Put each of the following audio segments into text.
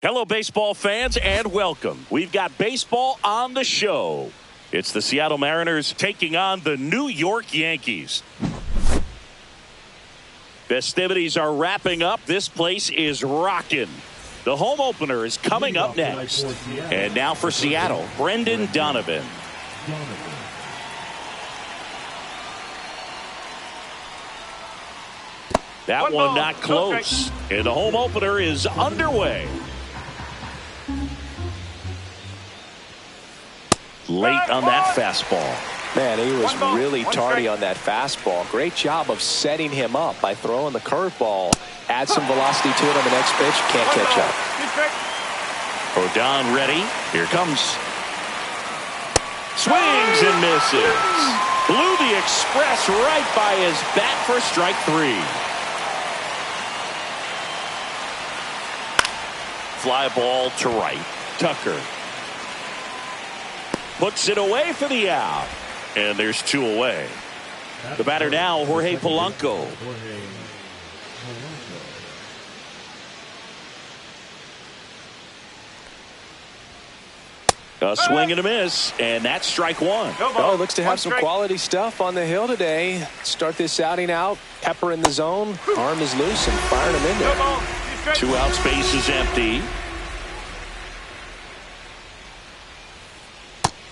Hello, baseball fans, and welcome. We've got baseball on the show. It's the Seattle Mariners taking on the New York Yankees. Festivities are wrapping up. This place is rocking. The home opener is coming up next. And now for Seattle, Brendan Donovan. That one not close. And the home opener is underway. Late on that fastball. Man, he was really tardy on that fastball. Great job of setting him up by throwing the curveball. Add some velocity to it on the next pitch. Can't catch up. Rodon ready. Here comes. Swings and misses. Blew the express right by his bat for strike three. Fly ball to right. Tucker puts it away for the out. And there's two away. The batter now, Jorge Polanco. A swing and a miss, and that's strike one. Oh, looks to have some quality stuff on the hill today. Start this outing out. Pepper in the zone. Arm is loose and firing him in there. 2 outs, base is empty.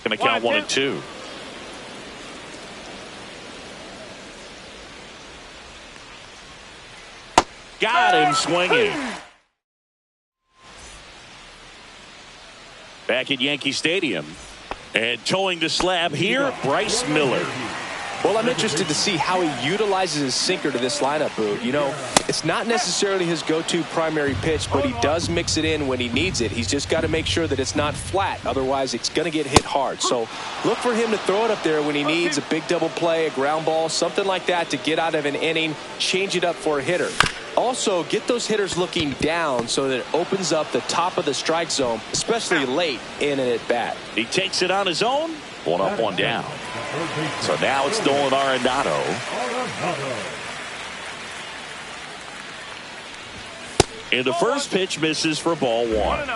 Going to count 1 and 2. Got him swinging. Back at Yankee Stadium. And towing the slab here, Bryce Miller. Well, I'm interested to see how he utilizes his sinker to this lineup, Boog. You know, it's not necessarily his go-to primary pitch, but he does mix it in when he needs it. He's just got to make sure that it's not flat. Otherwise, it's going to get hit hard. So look for him to throw it up there when he needs a big double play, a ground ball, something like that to get out of an inning, change it up for a hitter. Also, get those hitters looking down so that it opens up the top of the strike zone, especially late in an at-bat. He takes it on his own. 1 up, 1 down. So now it's Nolan Arenado. And the first pitch misses for ball 1.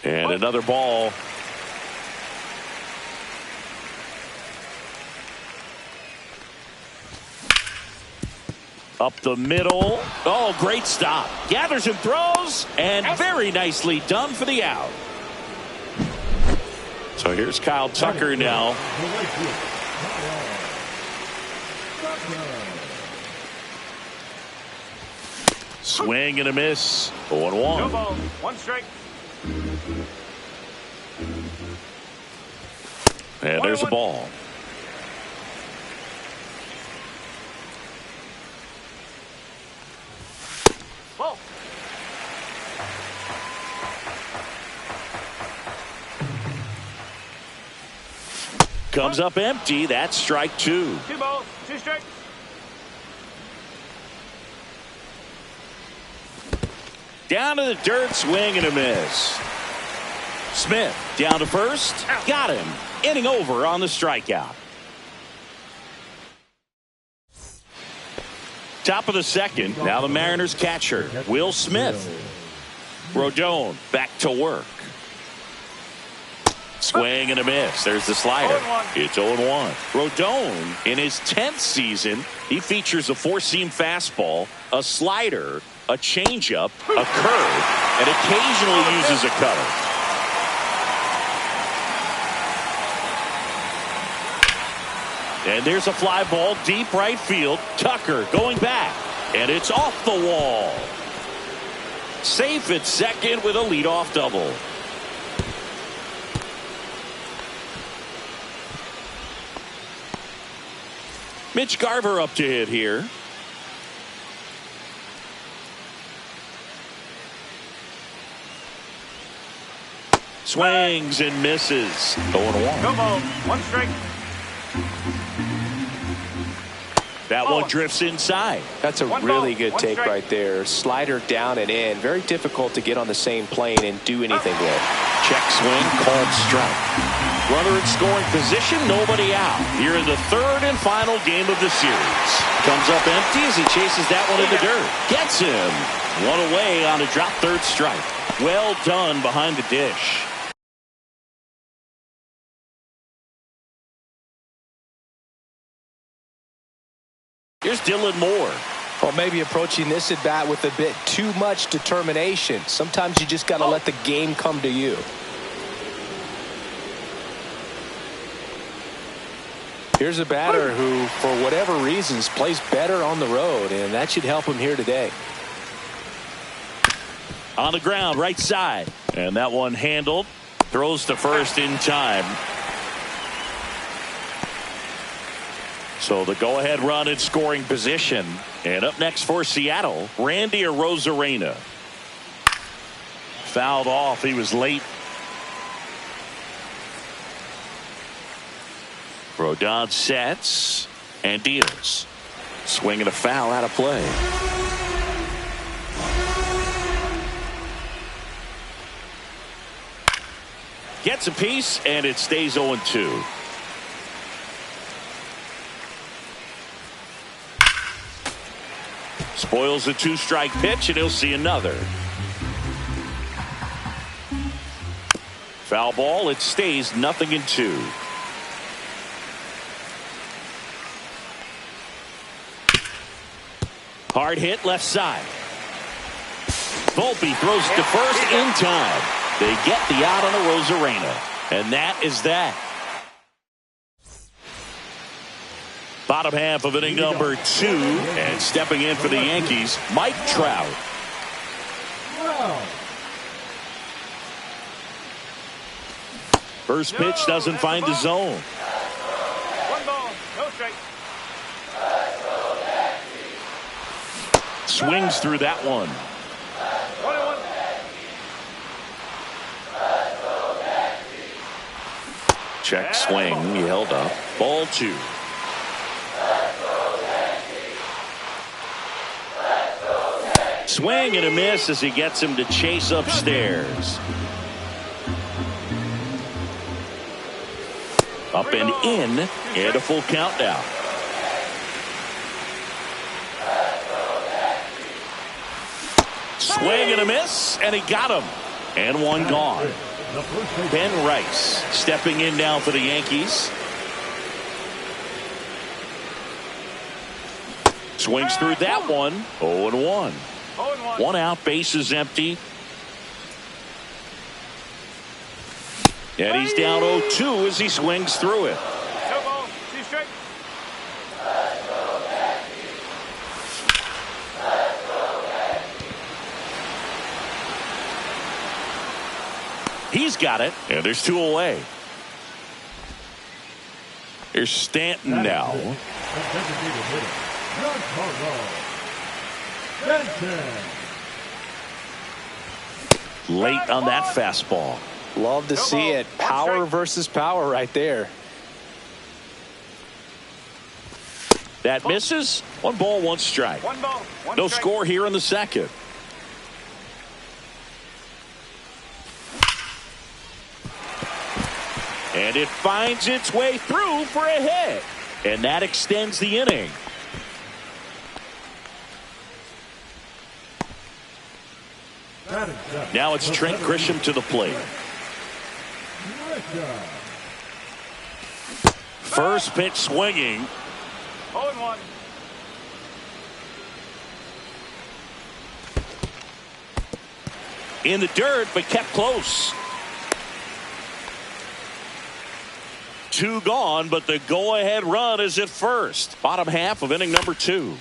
And another ball. Up the middle. Oh, great stop. Gathers and throws. And very nicely done for the out. So here's Kyle Tucker now. Swing and a miss. 0-1. 1 strike. And there's a ball. Comes up empty. That's strike 2. 2 balls, 2 strikes. Down to the dirt, swing and a miss. Smith down to first. Got him. Inning over on the strikeout. Top of the second. Now the Mariners catcher, Will Smith. Rodon back to work. Swing and a miss. There's the slider. It's 0-1. Rodon, in his 10th season, he features a 4-seam fastball, a slider, a changeup, a curve, and occasionally uses a cutter. And there's a fly ball deep right field. Tucker going back, and it's off the wall. Safe at second with a leadoff double. Mitch Garver up to hit here. Swings and misses. 0-1. No ball, 1 strike. That one drifts inside. That's a really good take right there. Slider down and in. Very difficult to get on the same plane and do anything with. Check swing, called strike. Runner in scoring position, nobody out. Here in the 3rd and final game of the series. Comes up empty as he chases that one in the dirt. Gets him. One away on a drop third strike. Well done behind the dish. Here's Dylan Moore. Well, maybe approaching this at bat with a bit too much determination. Sometimes you just got to let the game come to you. Here's a batter who, for whatever reasons, plays better on the road, and that should help him here today. On the ground, right side. And that one handled. Throws to first in time. So the go-ahead run in scoring position. And up next for Seattle, Randy Arozarena. Fouled off. He was late. Rodon sets and deals. Swinging a foul out of play. Gets a piece and it stays 0-2. Spoils a two-strike pitch and he'll see another. Foul ball. It stays 0-2. Hard hit left side. Volpe throws to first in time. They get the out on Arozarena. And that is that. Bottom half of inning number 2. And stepping in for the Yankees, Mike Trout. First pitch doesn't find the zone. 1 ball, no strike. Swings through that one. 1-1. Check swing. He held up. Ball 2. Swing and a miss as he gets him to chase upstairs. Up and in, and a full count now. Swing and a miss, and he got him. And one gone. Ben Rice stepping in now for the Yankees. Swings through that one. 0-1. 1 out, bases empty. And he's down 0-2 as he swings through it. 2 balls, 2 strikes. He's got it, and there's 2 away. Here's Stanton now. Late on that fastball. Love to see it. Power versus power right there. That misses. 1 ball, 1 strike. 1 ball, 1 No strike. score here in the second. And it finds its way through for a hit. And that extends the inning. Now it's Trent Grisham to the plate. First pitch swinging. 0-1. In the dirt, but kept close. 2 gone, but the go-ahead run is at first. Bottom half of inning number 2.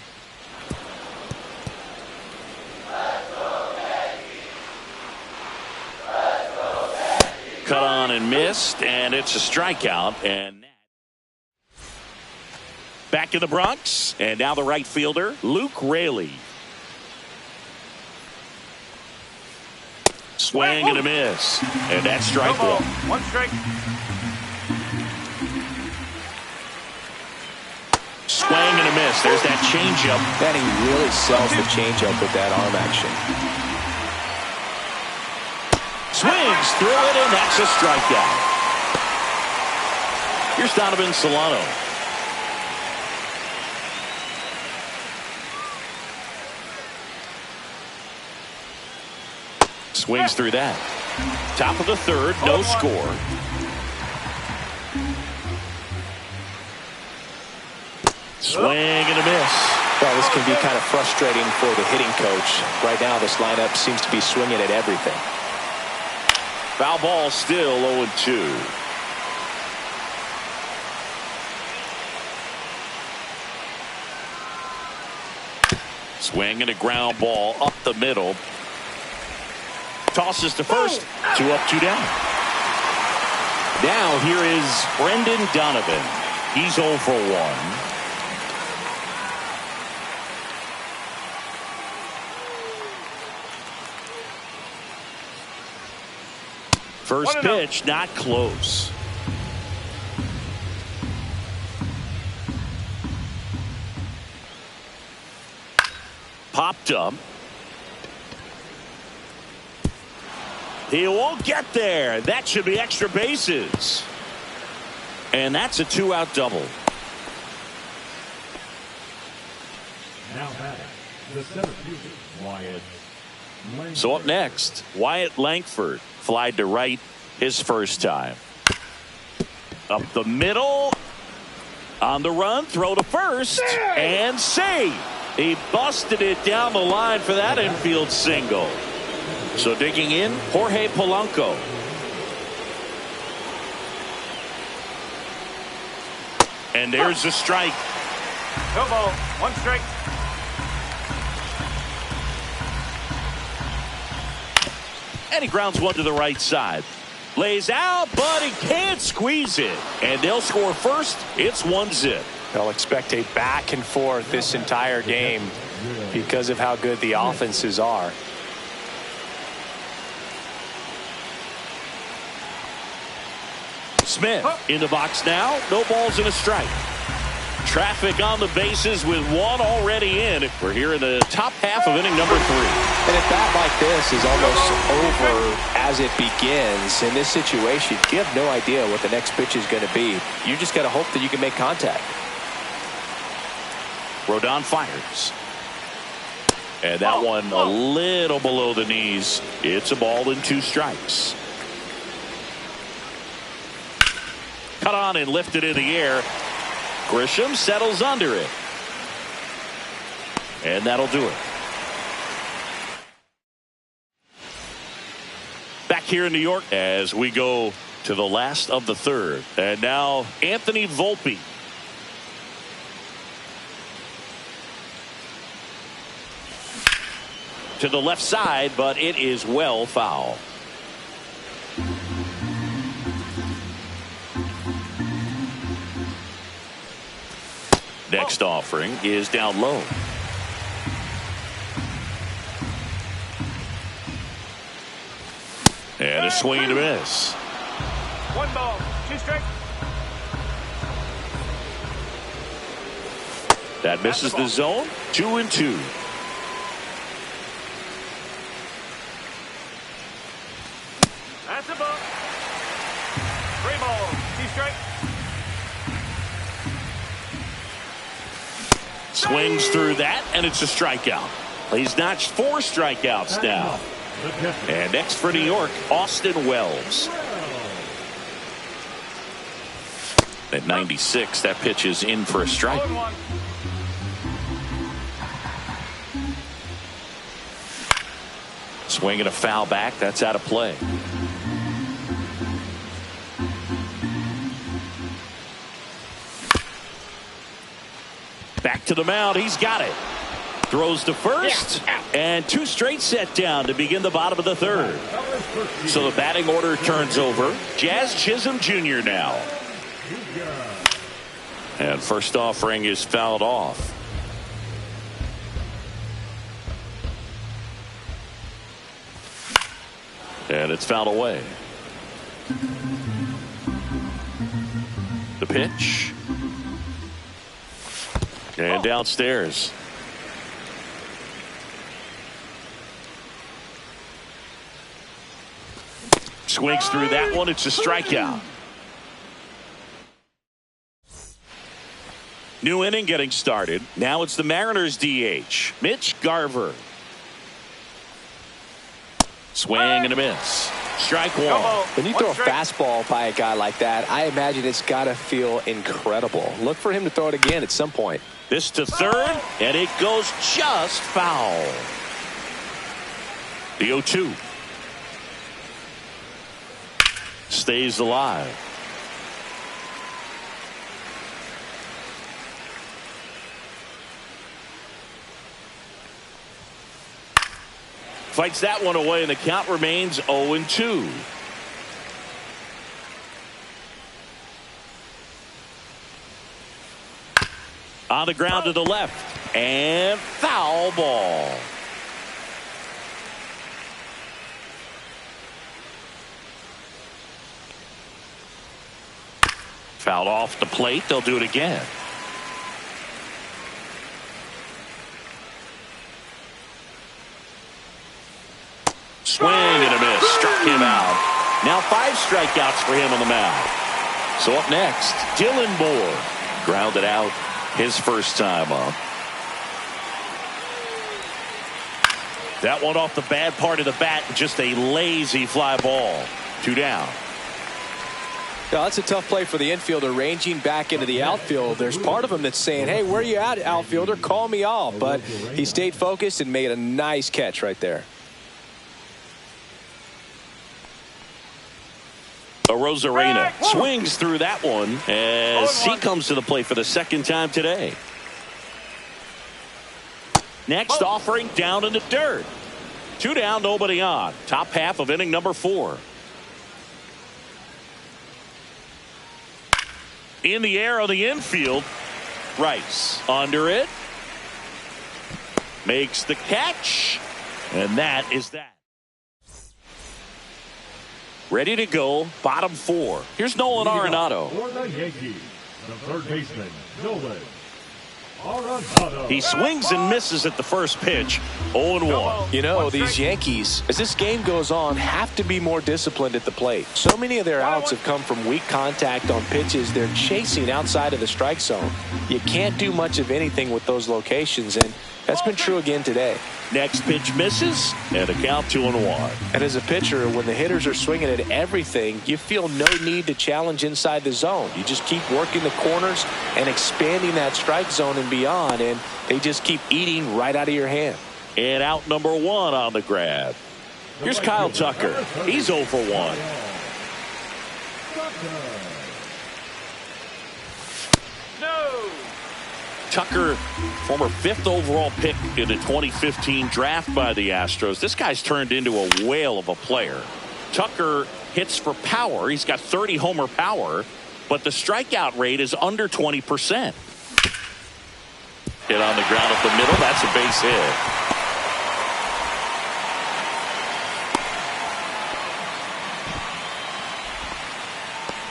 Cut on and missed, and it's a strikeout. And back in the Bronx, and now the right fielder, Luke Raley. Swing and a miss, and that's strike 1. 1 strike. Swing and a miss. There's that changeup. And he really sells the changeup with that arm action. Swings through it, and that's a strikeout. Here's Donovan Solano. Swings through that. Top of the third, no score. Swing and a miss. Well, this can be kind of frustrating for the hitting coach. Right now, this lineup seems to be swinging at everything. Foul ball still 0-2. Swing and a ground ball up the middle. Tosses to first. 2 up, 2 down. Now here is Brendan Donovan. He's 0 for 1. First pitch, not close. Popped up. He won't get there. That should be extra bases. And that's a 2-out double. Now batting, the center fielder, Wyatt Langford. So up next, Wyatt Langford. Flied to right his first time. Up the middle. On the run, throw to first. And save. He busted it down the line for that infield single. So digging in, Jorge Polanco. And there's a strike. No ball. 1 strike. And he grounds one to the right side. Lays out, but he can't squeeze it. And they'll score first. It's 1-0. They'll expect a back and forth this entire game because of how good the offenses are. Smith in the box now. No balls and a strike. Traffic on the bases with one already in. We're here in the top half of inning number 3. And a bat like this is almost over as it begins. In this situation, you have no idea what the next pitch is going to be. You just got to hope that you can make contact. Rodon fires. And that one a little below the knees. It's a ball and 2 strikes. Cut on and lifted in the air. Grisham settles under it. And that'll do it. Back here in New York as we go to the last of the third. And now Anthony Volpe. To the left side, but it is well foul. Next offering is down low. And a swing and a miss. 1 ball. 2 strikes. That misses the zone. 2-2. That's a ball. 3 balls. 2 strikes. Swings through that, and it's a strikeout. He's notched 4 strikeouts now. And next for New York, Austin Wells. At 96, that pitch is in for a strike. 0-1. Swing and a foul back. That's out of play. Back to the mound. He's got it. Throws to first. And 2 straight set down to begin the bottom of the third. So the batting order turns over. Jazz Chisholm Jr. now. And first offering is fouled off. And it's fouled away. The pitch. And downstairs. Swings through that one. It's a strikeout. New inning getting started. Now it's the Mariners DH, Mitch Garver. Swing and a miss. Strike one. When you throw a fastball by a guy like that, I imagine it's got to feel incredible. Look for him to throw it again at some point. This to third, and it goes just foul. The 0-2. Stays alive. Fights that one away, and the count remains 0-2. On the ground to the left, and foul ball. Fouled off the plate. They'll do it again. Swing and a miss. Struck him out. Now 5 strikeouts for him on the mound. So up next, Dylan Moore. Grounded out his first time up. That one off the bad part of the bat. Just a lazy fly ball. 2 down. Yeah, that's a tough play for the infielder, ranging back into the outfield. There's part of him that's saying, hey, where are you at, outfielder? Call me off. But he stayed focused and made a nice catch right there. Rosarena swings through that one as he comes to the plate for the second time today. Next offering down in the dirt. 2 down, nobody on. Top half of inning number 4. In the air on the infield. Rice under it. Makes the catch. And that is that. Ready to go, bottom 4. Here's Nolan Arenado. For the Yankees, the third baseman, Nolan Arenado. He swings and misses at the first pitch. 0-1. You know, these Yankees, as this game goes on, have to be more disciplined at the plate. So many of their outs have come from weak contact on pitches they're chasing outside of the strike zone. You can't do much of anything with those locations, and that's been true again today. Next pitch misses, and the count 2-1. And as a pitcher, when the hitters are swinging at everything, you feel no need to challenge inside the zone. You just keep working the corners and expanding that strike zone and beyond, and they just keep eating right out of your hand. And out number 1 on the grab. Here's Kyle Tucker. He's 0 for 1. Tucker, former 5th overall pick in the 2015 draft by the Astros. This guy's turned into a whale of a player. Tucker hits for power. He's got 30 homer power, but the strikeout rate is under 20%. Hit on the ground up the middle. That's a base hit.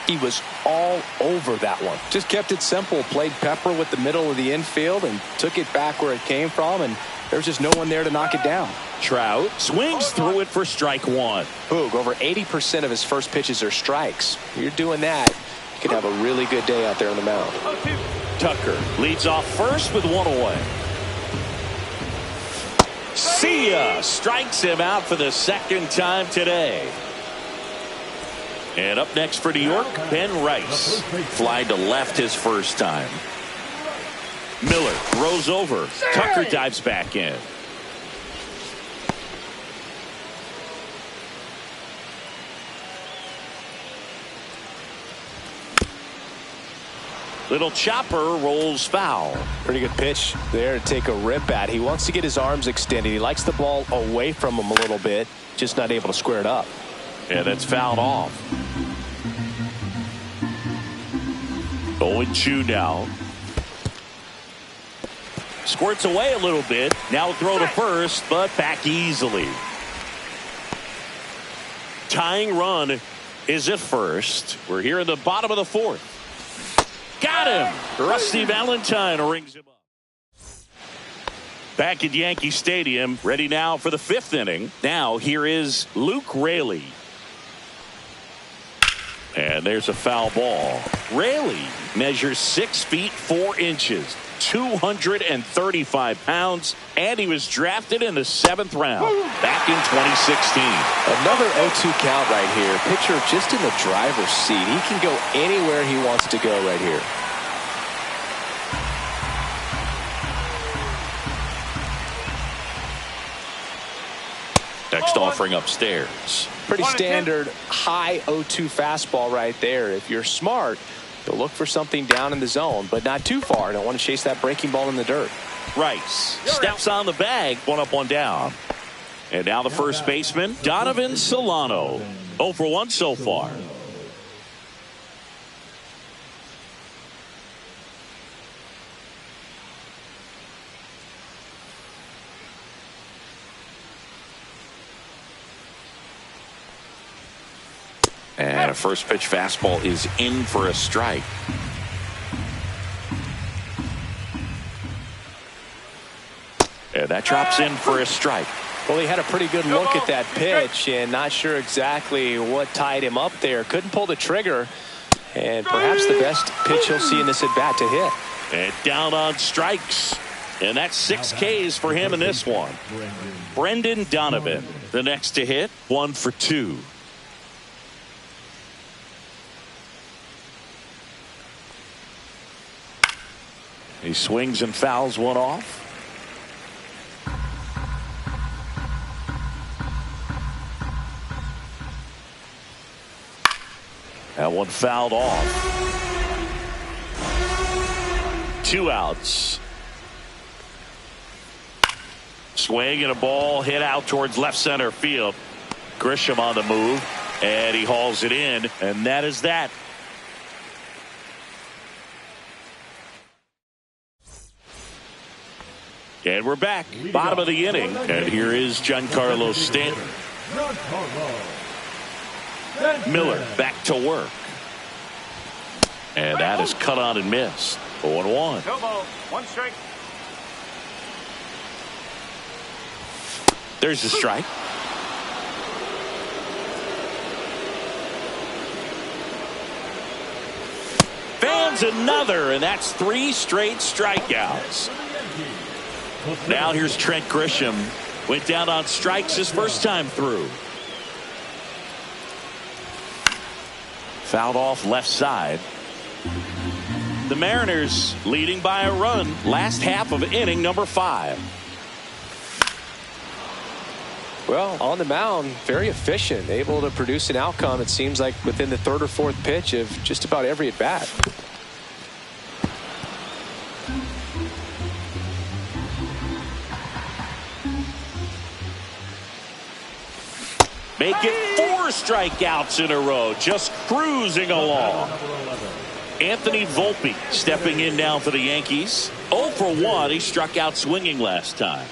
He was all over that one. Just kept it simple, played pepper with the middle of the infield and took it back where it came from, and there's just no one there to knock it down. Trout swings through it for strike 1. Boog, over 80% of his first pitches are strikes. You're doing that, you could have a really good day out there on the mound. Tucker leads off first with 1 away. See ya! Strikes him out for the second time today. And up next for New York, Ben Rice. Fly to left his first time. Miller throws over. Tucker dives back in. Little chopper rolls foul. Pretty good pitch there to take a rip at. He wants to get his arms extended. He likes the ball away from him a little bit, just not able to square it up. And it's fouled off. 0-2 now. Squirts away a little bit. Now throw to first, but back easily. Tying run is at first. We're here in the bottom of the 4th. Got him! Rusty Valentine rings him up. Back at Yankee Stadium, ready now for the 5th inning. Now here is Luke Raley. And there's a foul ball. Raley measures 6 feet 4 inches. 235 pounds, and he was drafted in the 7th round back in 2016. Another 0-2 count right here. Pitcher just in the driver's seat. He can go anywhere he wants to go right here. Next offering upstairs. Pretty standard high 0-2 fastball right there. If you're smart, you'll look for something down in the zone, but not too far. Don't want to chase that breaking ball in the dirt. Rice steps on the bag, 1 up, 1 down. And now the first baseman, Donovan Solano. 0 for 1 so far. And a first pitch fastball is in for a strike. And that drops in for a strike. Well, he had a pretty good look at that pitch and not sure exactly what tied him up there. Couldn't pull the trigger. And perhaps the best pitch he'll see in this at bat to hit. And down on strikes. And that's 6 Ks for him in this one. Brendan Donovan, the next to hit, 1 for 2. He swings and fouls one off. That one fouled off. 2 outs. Swing and a ball hit out towards left center field. Grisham on the move, and he hauls it in, and that is that. And we're back, bottom of the inning, and here is Giancarlo Stanton. Miller back to work, and that is cut on and missed. 0-1. No ball, 1 strike. There's the strike. Fans another, and that's 3 straight strikeouts. Now here's Trent Grisham. Went down on strikes his first time through. Fouled off left side. The Mariners leading by a run. Last half of inning number 5. Well, on the mound, very efficient. Able to produce an outcome, it seems like, within the 3rd or 4th pitch of just about every at bat. Make it 4 strikeouts in a row, just cruising along. Anthony Volpe stepping in now for the Yankees. 0 for 1. He struck out swinging last time.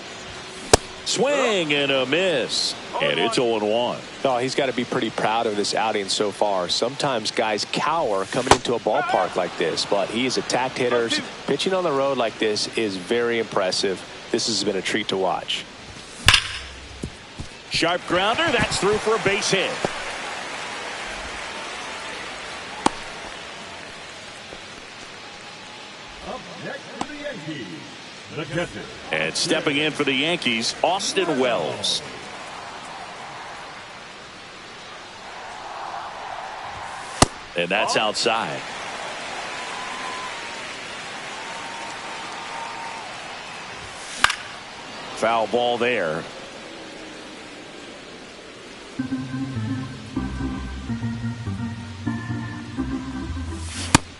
Swing and a miss, and it's 0-1. Oh, he's got to be pretty proud of this outing so far. Sometimes guys cower coming into a ballpark like this, but he has attacked hitters. Pitching on the road like this is very impressive. This has been a treat to watch. Sharp grounder, that's through for a base hit. Up next for the Yankees, the catcher. And stepping in for the Yankees, Austin Wells. And that's outside. Foul ball there.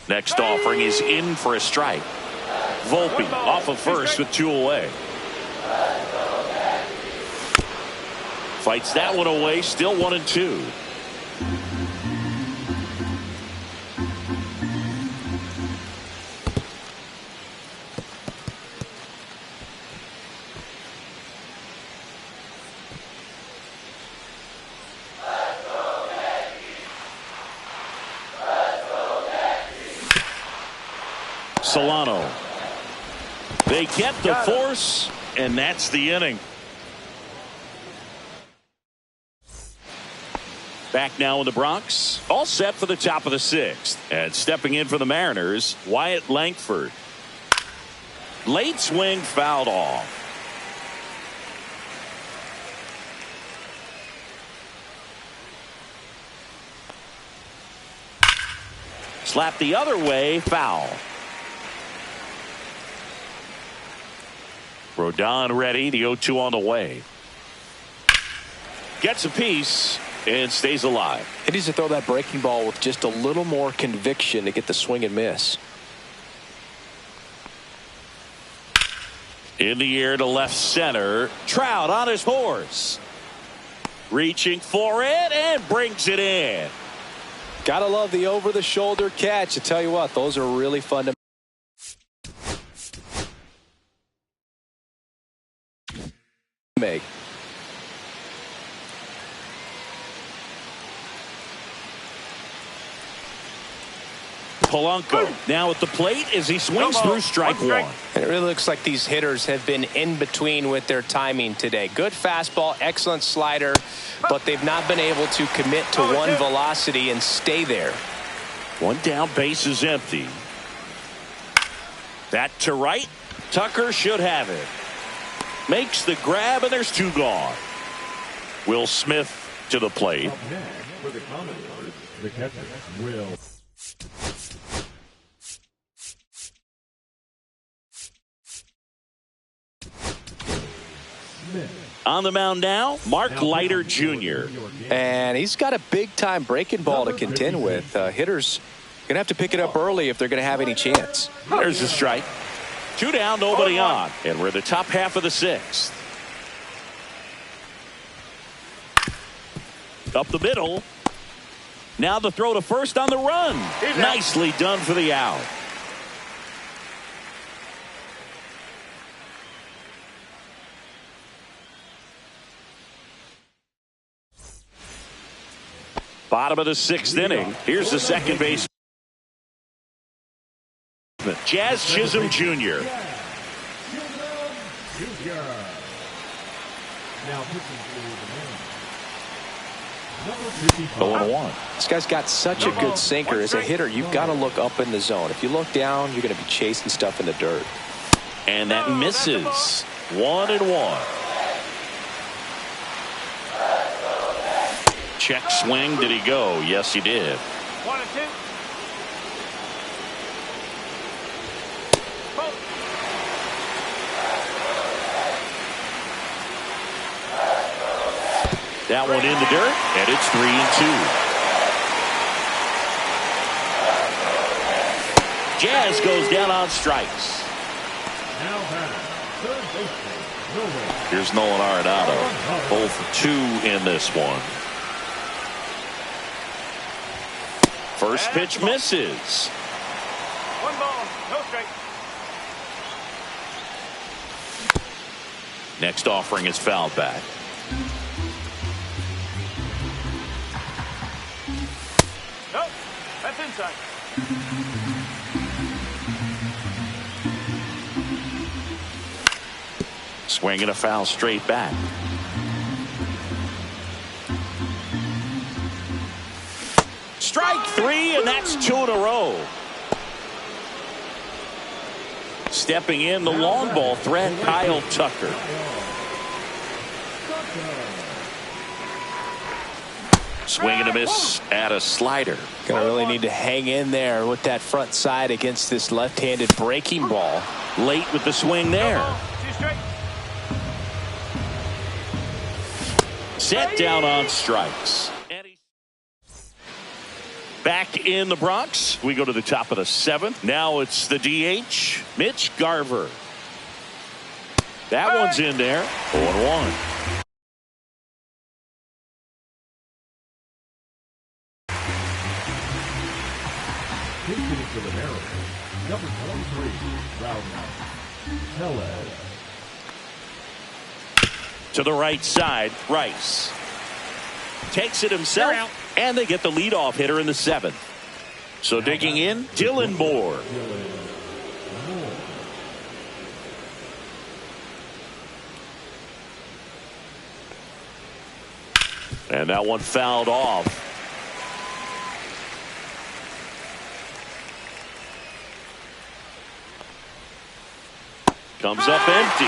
Next offering is in for a strike. Volpe off of first with 2 away. Fights that one away, still 1-2. Solano. They get the force, and that's the inning. Back now in the Bronx, all set for the top of the 6th. And stepping in for the Mariners, Wyatt Langford. Late swing fouled off. Slap the other way, foul. Rodon ready, the 0-2 on the way. Gets a piece and stays alive. He needs to throw that breaking ball with just a little more conviction to get the swing and miss. In the air to left center. Trout on his horse. Reaching for it and brings it in. Gotta love the over-the-shoulder catch. I tell you what, those are really fun to make. Polanco now at the plate as he swings through strike one. And it really looks like these hitters have been in between with their timing today. Good fastball, excellent slider, but they've not been able to commit to one velocity and stay there. One down, base is empty. That to right. Tucker should have it. Makes the grab, and there's two gone. Will Smith to the plate. Up next for the Commodores, the catcher, Will Smith. On the mound now, Mark Leiter Jr. And he's got a big-time breaking ball to contend with. Hitters going to have to pick it up early if they're going to have any chance. There's a strike. Two down, nobody on. And we're in the top half of the sixth. Up the middle. Now the throw to first on the run. Nicely done for the out. Bottom of the sixth inning. Here's the second base. Jazz Chisholm Jr. Now pitching for the man. Number 55. 0-1. This guy's got such a good sinker. As a hitter, you've got to look up in the zone. If you look down, you're going to be chasing stuff in the dirt. And that misses. 1-1. Check swing. Did he go? Yes, he did. 1-2. That one in the dirt, and it's 3-2. Jazz goes down on strikes. Now batter, third baseman, Nolan. Here's Nolan Arenado. 0 for 2 in this one. First pitch misses. 1 ball, no strike. Next offering is fouled back. Nope, that's inside. Swinging a foul straight back. Strike 3, and that's 2 in a row. Stepping in, the long ball threat, Kyle Tucker. Swing and a miss at a slider. Going to really need to hang in there with that front side against this left-handed breaking ball. Late with the swing there. 2 straight. Set down on strikes. Back in the Bronx, we go to the top of the 7th. Now it's the DH, Mitch Garver. That one's in there. 0-1. Pitching for the Mariners, number 23, Round Tellez. To the right side, Rice. Takes it himself, and they get the leadoff hitter in the 7th. So digging in, Dylan Moore. And that one fouled off. Comes up empty.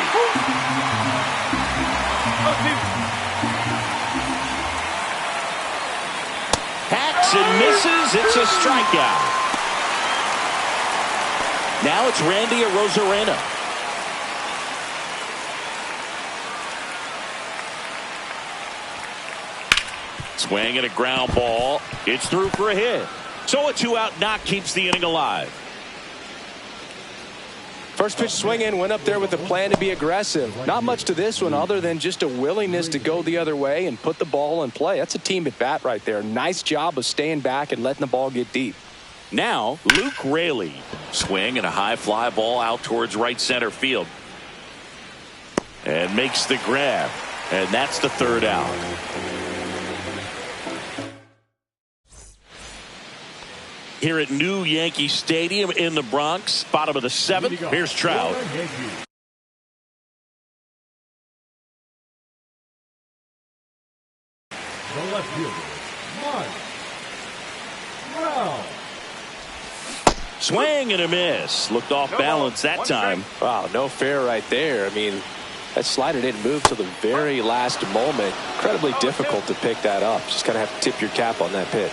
Hacks and misses. It's a strikeout. Now it's Randy Arozarena. Swing and a ground ball. It's through for a hit. So a 2-out knock keeps the inning alive. First pitch swing in, went up there with a plan to be aggressive. Not much to this one other than just a willingness to go the other way and put the ball in play. That's a team at bat right there. Nice job of staying back and letting the ball get deep. Now Luke Raley. Swing and a high fly ball out towards right center field. And makes the grab. And that's the third out. Here at New Yankee Stadium in the Bronx, bottom of the seventh. Here's Trout. The left fielder, Mike Trout. Swing and a miss. Looked off balance that time. Wow, no fair right there. I mean, that slider didn't move till the very last moment. Incredibly difficult to pick that up. Just kind of have to tip your cap on that pitch.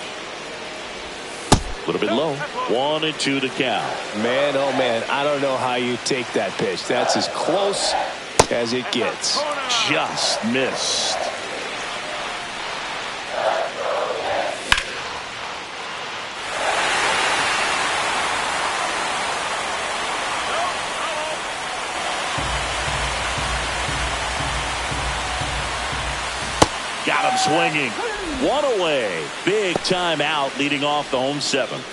A little bit low. 1-2 to count. Man, oh man, I don't know how you take that pitch. That's as close as it gets. Just missed. Got him swinging. One away. Big time out leading off the home seventh.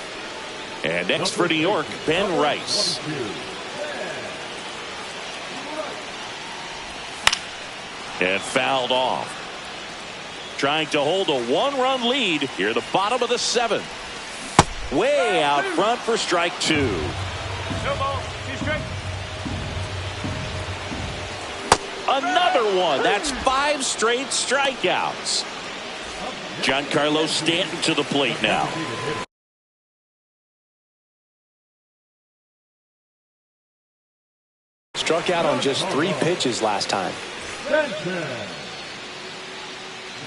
And next for New York, Ben Rice. And fouled off. Trying to hold a one-run lead here at the bottom of the seventh. Way out front for strike two. No ball. He's straight. Another one. That's 5 straight strikeouts. Giancarlo Stanton to the plate now. Struck out on just 3 pitches last time. Stanton.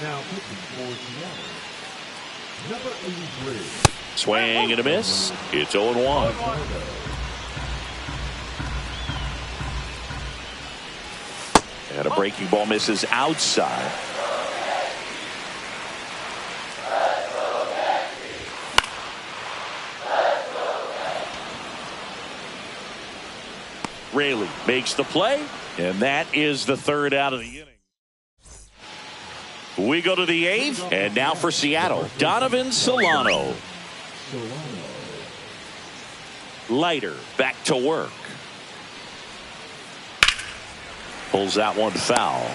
Now pitching for Seattle, number 83. Swing and a miss. It's 0-1. And a breaking ball misses outside. Raley makes the play, and that is the third out of the inning. We go to the 8th, and now for Seattle, Donovan Solano. Leiter back to work. Pulls that one foul.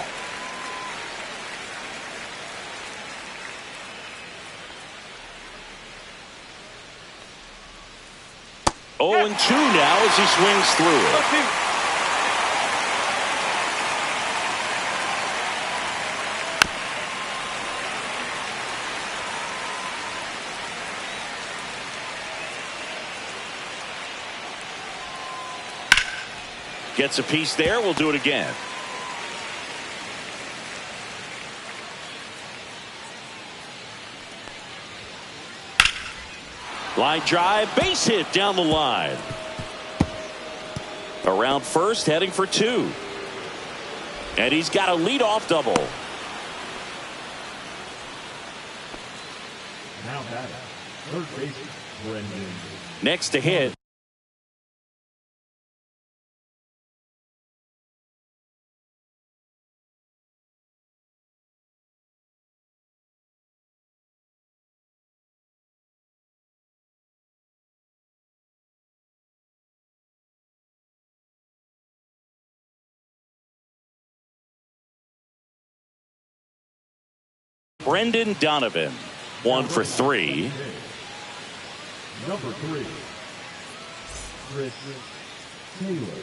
Oh, and 2 now as he swings through it. Gets a piece there. We'll do it again. Line drive, base hit down the line. Around first, heading for 2. And he's got a leadoff double. Now batting, third baseman, Brendan. Next to hit. Brendan Donovan, 1 for 3. Number 3, Chris Taylor.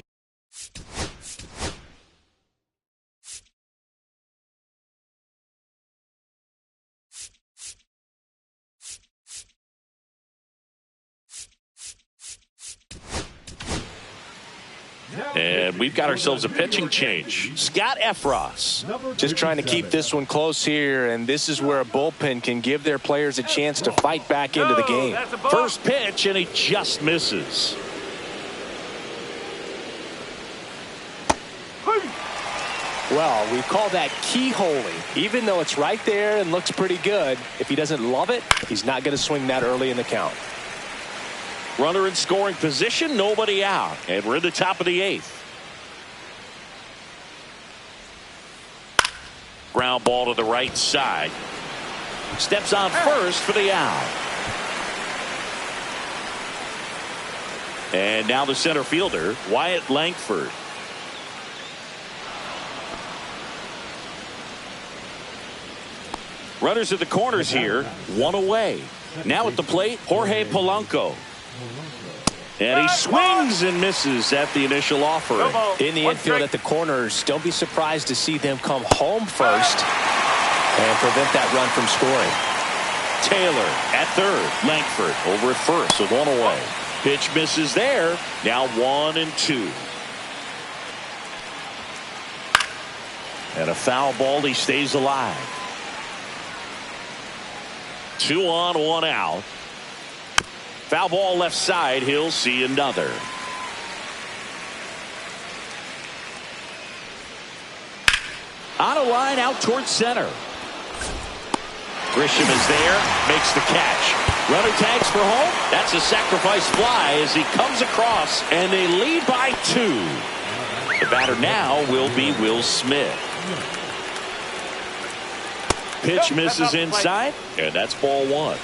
And we've got ourselves a pitching change. Scott Efros. Just trying to keep this one close here, and this is where a bullpen can give their players a chance to fight back into the game. First pitch, and he just misses. Well, we call that keyholing. Even though it's right there and looks pretty good, if he doesn't love it, he's not going to swing that early in the count. Runner in scoring position, nobody out. And we're in the top of the 8th. Ground ball to the right side. Steps on first for the out. And now the center fielder, Wyatt Langford. Runners at the corners here, one away. Now at the plate, Jorge Polanco. And he swings and misses at the initial offering. In the infield at the corners, don't be surprised to see them come home first and prevent that run from scoring. Taylor at third. Langford over at first with one away. Pitch misses there. Now 1-2. And a foul ball. He stays alive. 2 on, 1 out. Foul ball left side. He'll see another. On a line out towards center. Grisham is there, makes the catch. Runner tags for home. That's a sacrifice fly as he comes across, and they lead by 2. The batter now will be Will Smith. Pitch misses inside, and that's ball 1.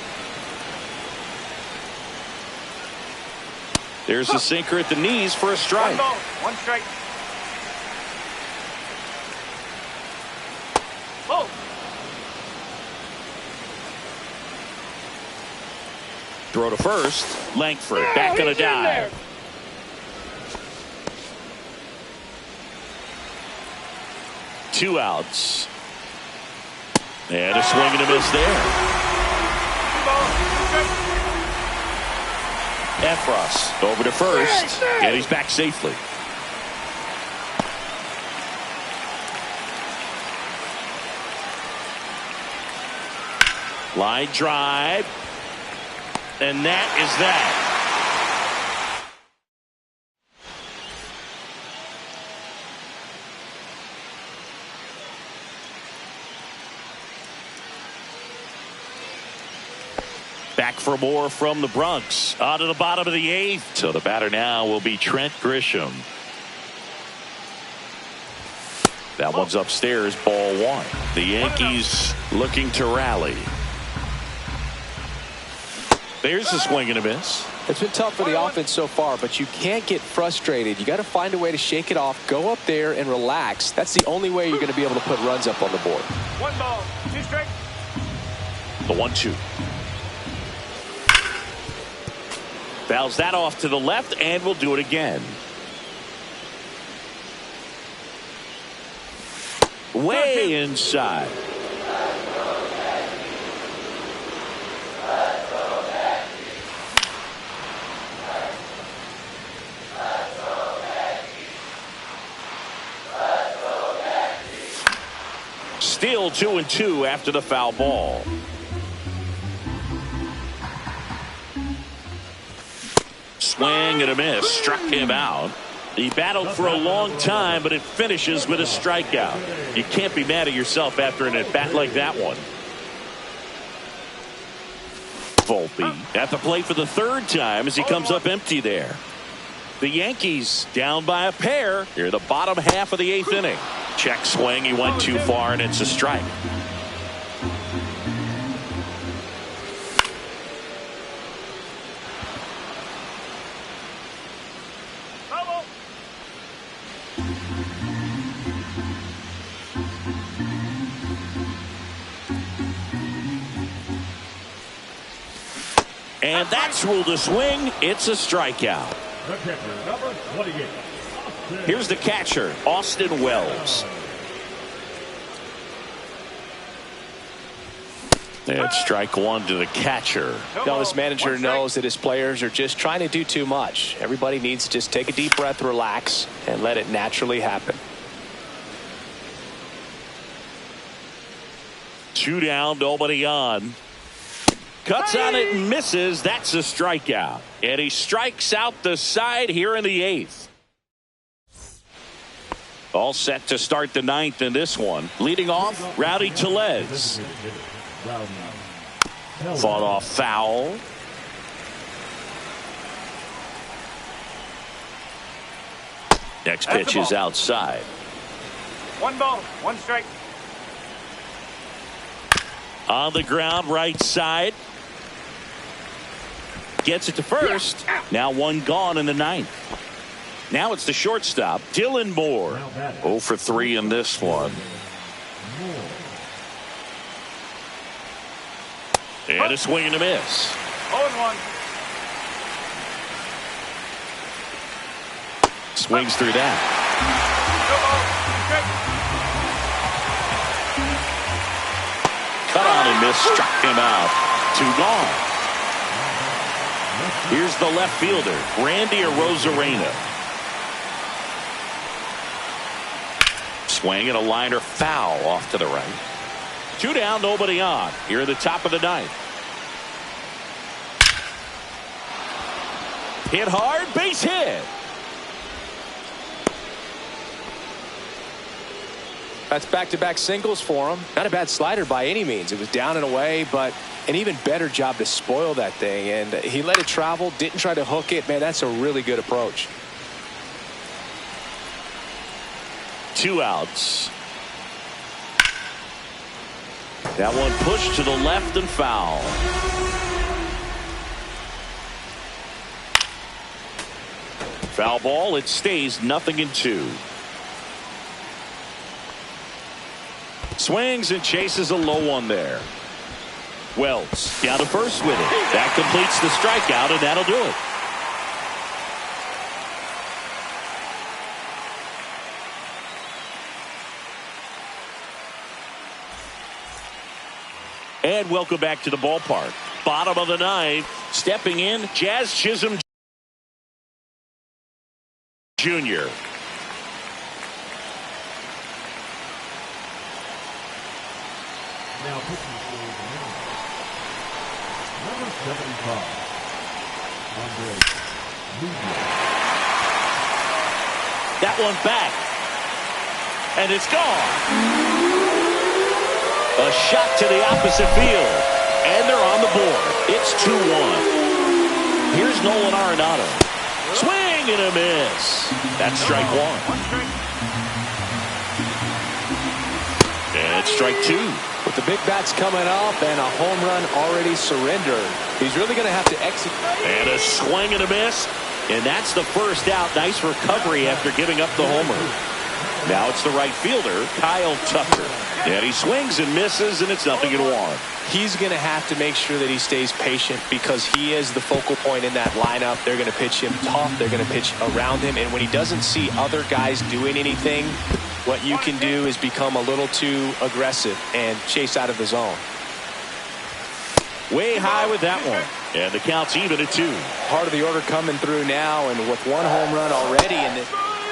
There's a sinker at the knees for a strike. 1 strike. Oh. Throw to first. Langford back on a dive. Two outs. And a swing and a miss there. Efros over to first, and he's back safely. Line drive, and that is that. Back for more from the Bronx. On to the bottom of the 8th. So the batter now will be Trent Grisham. That one's upstairs, ball 1. The Yankees looking to rally. There's a swing and a miss. It's been tough for the offense so far, but you can't get frustrated. You got to find a way to shake it off, go up there and relax. That's the only way you're going to be able to put runs up on the board. 1 ball, 2 strikes. The 1-2. Fouls that off to the left, and we'll do it again. Way inside. Still 2-2 after the foul ball. Swing and a miss. Struck him out. He battled for a long time, but it finishes with a strikeout. You can't be mad at yourself after an at-bat like that one. Volpe at the plate for the 3rd time as he comes up empty there. The Yankees down by a pair here in the bottom half of the 8th inning. Check swing. He went too far, and it's a strike. And that's ruled a swing. It's a strikeout. The catcher, number 28. Here's the catcher, Austin Wells. And strike one to the catcher. Now this manager knows that his players are just trying to do too much. Everybody needs to just take a deep breath, relax, and let it naturally happen. 2 down, nobody on. Cuts on it and misses. That's a strikeout. And he strikes out the side here in the 8th. All set to start the 9th in this one. Leading off, Rowdy Tellez. Fought off foul. Next pitch is outside. 1 ball, 1 strike. On the ground, right side. Gets it to first. Now 1 gone in the 9th. Now it's the shortstop, Dylan Moore. 0 for 3 in this one. And a swing and a miss. 0-1. Swings through that. 2 balls, 2 strikes. Cut on and miss, struck him out. 2 gone. Here's the left fielder, Randy Arozarena. Swing and a liner foul off to the right. 2 down, nobody on. Here at the top of the 9th. Hit hard, base hit. That's back-to-back singles for him. Not a bad slider by any means. It was down and away, but an even better job to spoil that thing. And he let it travel, didn't try to hook it. Man, that's a really good approach. 2 outs. That one pushed to the left and foul. Foul ball. It stays 0-2. Swings and chases a low one there. Wells down to first with it. That completes the strikeout, and that'll do it. And welcome back to the ballpark. Bottom of the 9th. Stepping in, Jazz Chisholm Jr. Now pitching for the number 75. That one back. And it's gone. A shot to the opposite field. And they're on the board. It's 2-1. Here's Nolan Arenado. Swing and a miss. That's strike 1. And strike 2. With the big bats coming up and a home run already surrendered, he's really going to have to execute. And a swing and a miss. And that's the first out. Nice recovery after giving up the homer. Now it's the right fielder, Kyle Tucker. And he swings and misses, and it's 0-1. He's going to have to make sure that he stays patient because he is the focal point in that lineup. They're going to pitch him tough. They're going to pitch around him. And when he doesn't see other guys doing anything, what you can do is become a little too aggressive and chase out of the zone. Way high with that one. And the count's even at 2. Part of the order coming through now, and with 1 home run already in this.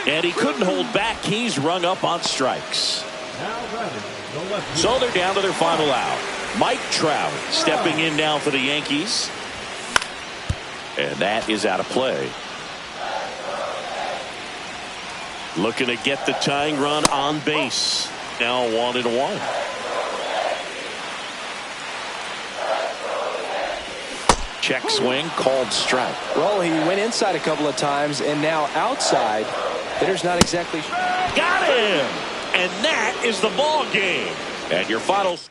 And he couldn't hold back. He's rung up on strikes. So they're down to their final out. Mike Trout stepping in now for the Yankees. And that is out of play. Looking to get the tying run on base. Now 1-1. Check swing, called strike. Well, he went inside a couple of times, and now outside. Hitter's not exactly. Got him! And that is the ball game. And your final score.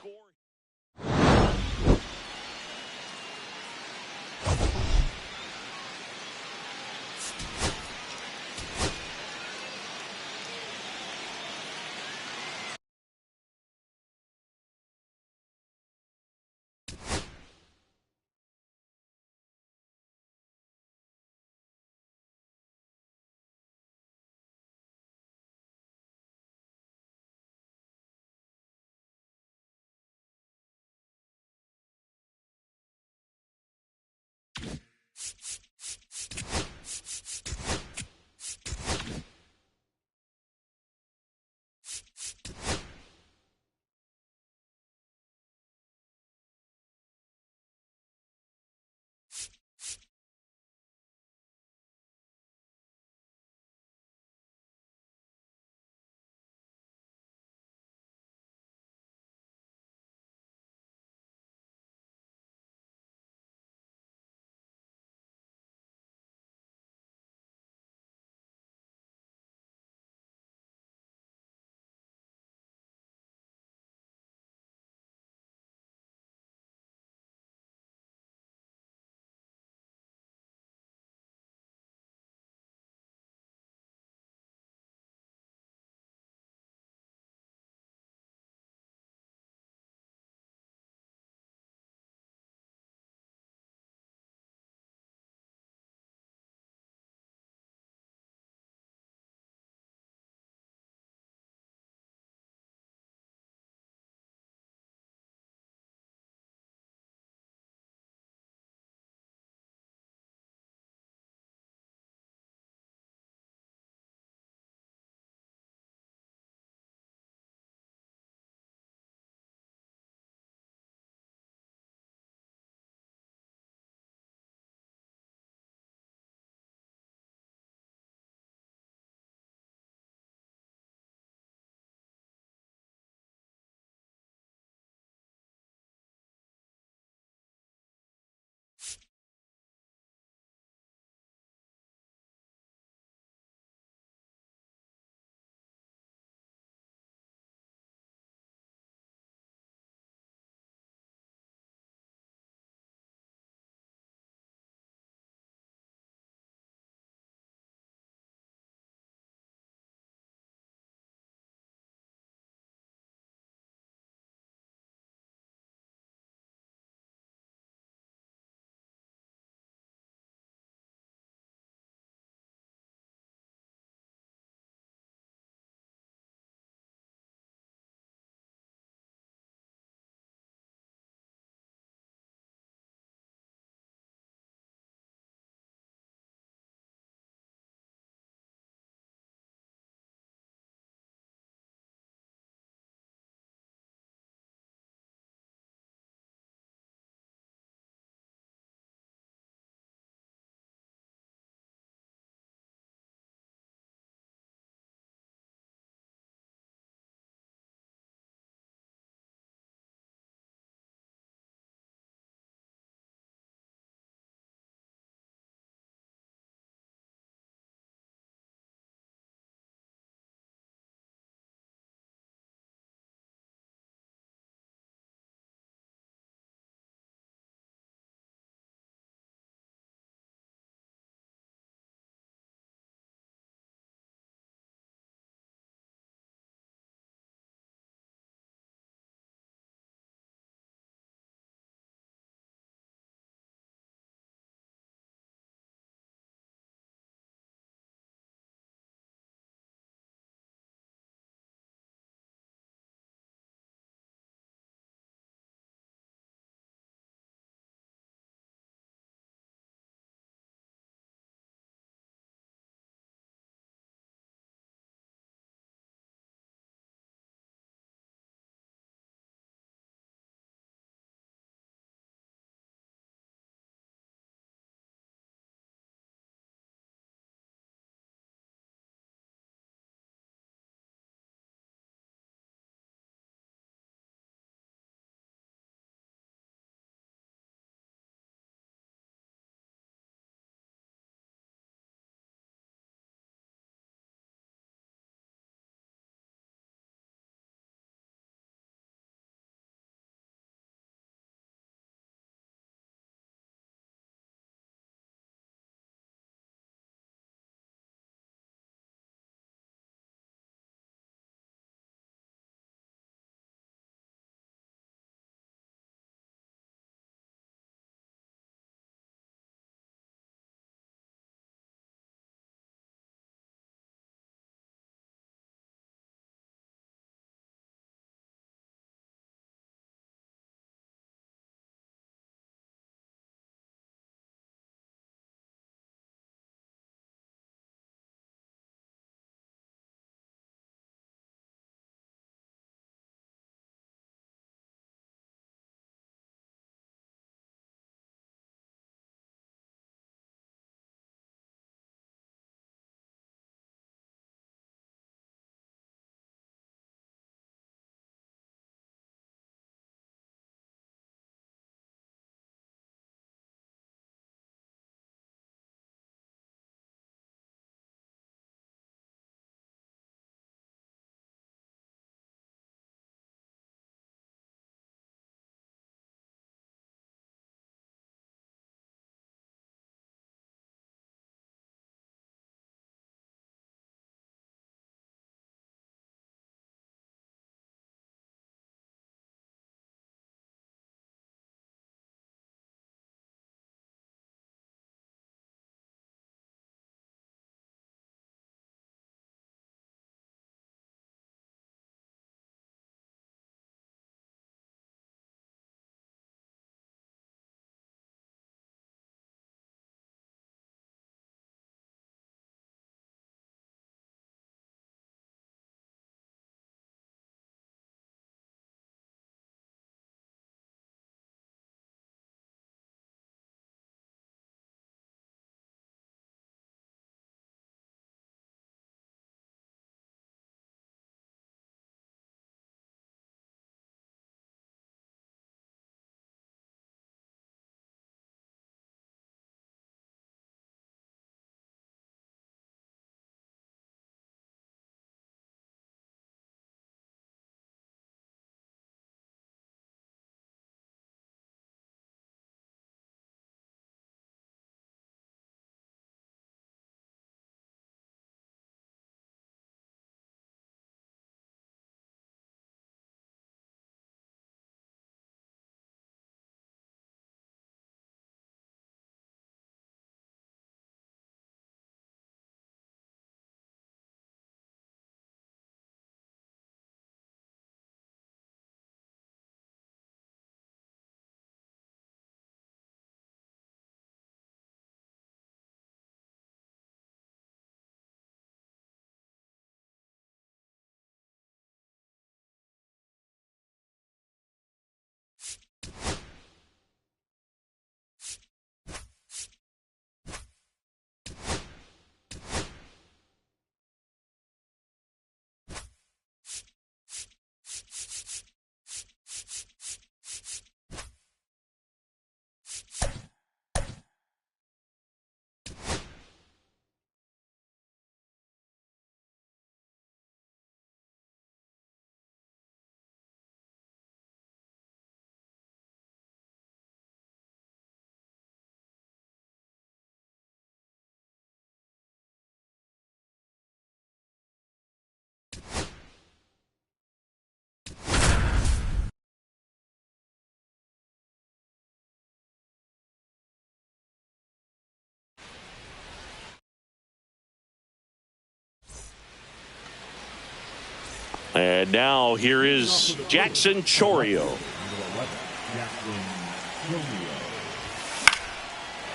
And now here is Jackson Chorio.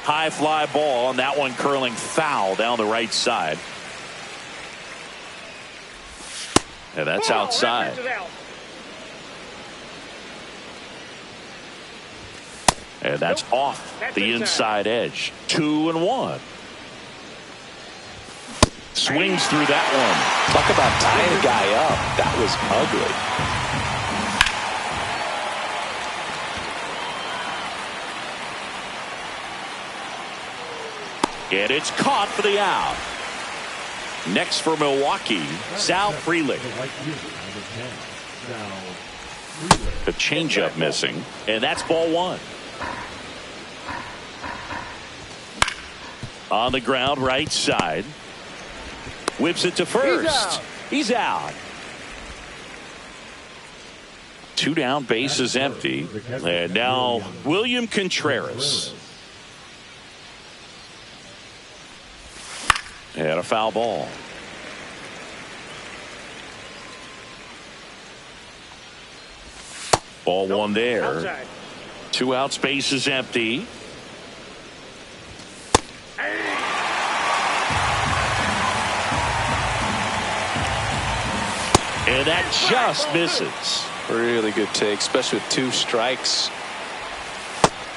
High fly ball, and that one curling foul down the right side. And that's outside. And that's off the inside edge. 2-1. Swings through that one. Talk about tying a guy up. That was ugly. And it's caught for the out. Next for Milwaukee, Sal Frelick. The changeup missing, and that's ball one. On the ground, right side. Whips it to first. He's out. 2 down, base is empty. And now William Contreras. And a foul ball. Ball one there. 2 outs, base is empty. And that just misses. Really good take, especially with 2 strikes.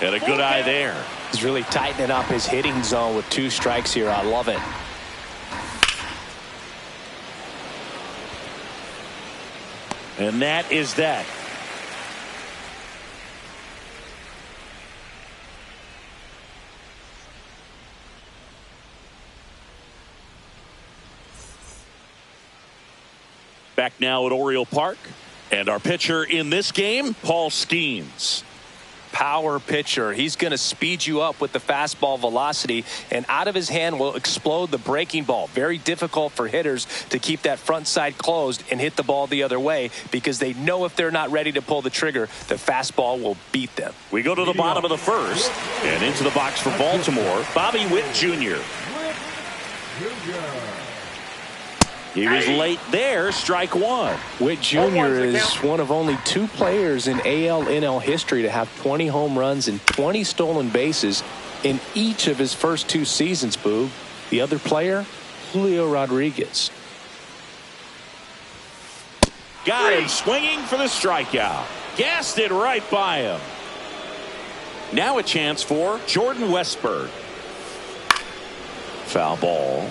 And a good eye there. He's really tightening up his hitting zone with 2 strikes here. I love it. And that is that. Back now at Oriole Park. And our pitcher in this game, Paul Skeens. Power pitcher. He's going to speed you up with the fastball velocity, and out of his hand will explode the breaking ball. Very difficult for hitters to keep that front side closed and hit the ball the other way, because they know if they're not ready to pull the trigger, the fastball will beat them. We go to the bottom of the first, and into the box for Baltimore, Bobby Witt Jr. He was late there, strike one. Witt Jr. is one of only 2 players in AL-NL history to have 20 home runs and 20 stolen bases in each of his first 2 seasons, Boog. The other player, Julio Rodriguez. Got him swinging for the strikeout. Gassed it right by him. Now a chance for Jordan Westburg. Foul ball.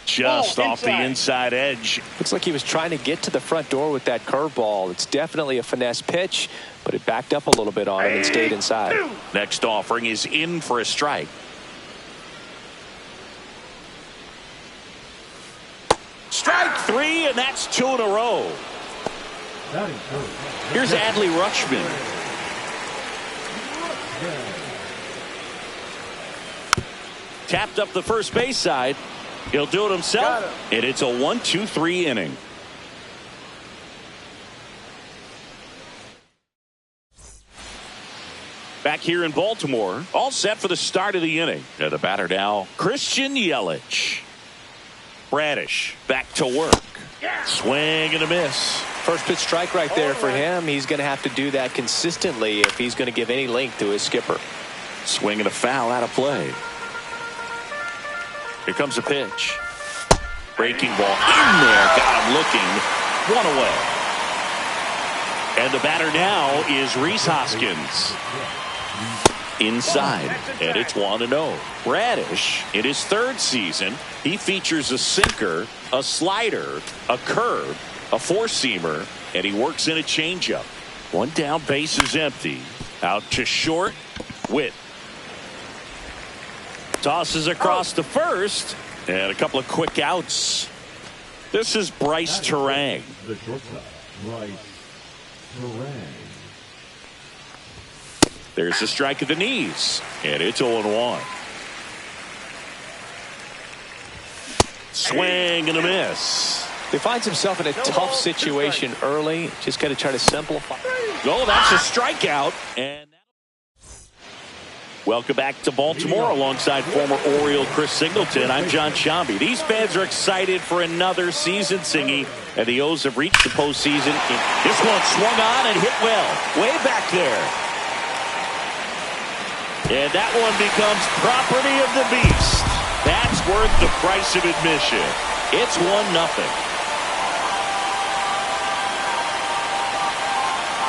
Just off the inside edge. Looks like he was trying to get to the front door with that curveball. It's definitely a finesse pitch, but it backed up a little bit on him and stayed inside. Next offering is in for a strike. Strike 3, and that's 2 in a row. Here's Adley Rutschman. Tapped up the first base side. He'll do it himself, and it's a 1-2-3 inning. Back here in Baltimore, all set for the start of the inning. And the batter now, Christian Yelich. Bradish back to work. Swing and a miss. First pitch strike right there for him. He's going to have to do that consistently if he's going to give any length to his skipper. Swing and a foul out of play. Here comes a pitch. Breaking ball in there. Got him looking. 1 away. And the batter now is Rhys Hoskins. Inside. And it's 1-0. Bradish, in his 3rd season, he features a sinker, a slider, a curve, a 4-seamer, and he works in a changeup. 1 down, base is empty. Out to short. Witt. Tosses across to first, and a couple of quick outs. This is Bryce Terang. The shortstop, Bryce Terang. There's a strike at the knees, and it's 0-1. Swing and a miss. He finds himself in a tough situation early. Just got to try to simplify. Oh, that's a strikeout. And Welcome back to Baltimore alongside former Oriole Chris Singleton. I'm John Shambi. These fans are excited for another season, Singy, and the O's have reached the postseason. This one swung on and hit well, way back there. And that one becomes property of the beast. That's worth the price of admission. It's 1-0.